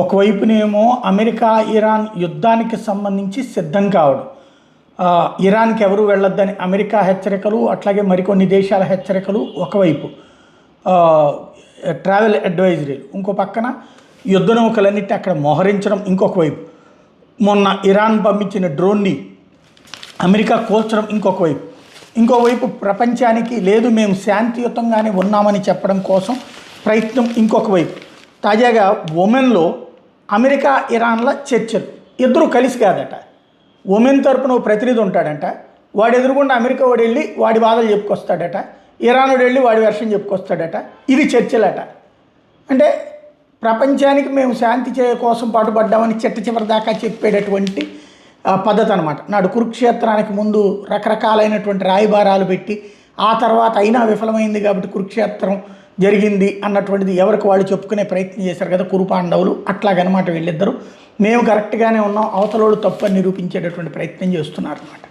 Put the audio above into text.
ఒకవైపునేమో America Iran యుద్ధానికి సంబంధించి సిద్ధం కావడం, ఇరాన్కి ఎవరు వెళ్ళొద్దని అమెరికా హెచ్చరికలు, అట్లాగే మరికొన్ని దేశాల హెచ్చరికలు ఒకవైపు, ట్రావెల్ అడ్వైజరీలు ఇంకో పక్కన, యుద్ధ నౌకలన్నింటినీ అక్కడ మోహరించడం ఇంకొక వైపు, మొన్న ఇరాన్ పంపించిన డ్రోన్ని అమెరికా కూల్చడం ఇంకోవైపు ప్రపంచానికి లేదు మేము శాంతియుతంగానే ఉన్నామని చెప్పడం కోసం ప్రయత్నం ఇంకొక వైపు. తాజాగా ఒమెన్లో అమెరికా ఇరాన్ల చర్చలు, ఇద్దరు కలిసి కాదట, ఒమెన్ తరపున ఓ ప్రతినిధి ఉంటాడంట, వాడు ఎదురుగుండా అమెరికా వాడు వెళ్ళి వాడి బాధలు చెప్పుకొస్తాడట, ఇరాన్ వాడు వెళ్ళి వాడి వర్షం చెప్పుకొస్తాడట. ఇది చర్చలట. అంటే ప్రపంచానికి మేము శాంతి కోసం పాటుపడ్డామని చివరి దాకా చెప్పేటటువంటి పద్ధతి అనమాట. నాడు కురుక్షేత్రానికి ముందు రకరకాలైనటువంటి రాయబారాలు పెట్టి ఆ తర్వాత అయినా విఫలమైంది కాబట్టి కురుక్షేత్రం జరిగింది అన్నటువంటిది ఎవరికి వాళ్ళు చెప్పుకునే ప్రయత్నం చేశారు కదా కురు పాండవులు. అట్లాగనమాట వీళ్ళిద్దరూ మేము కరెక్ట్గానే ఉన్నాం, అవతలోడు తప్పు అని నిరూపించేటటువంటి ప్రయత్నం చేస్తున్నారు అన్నమాట.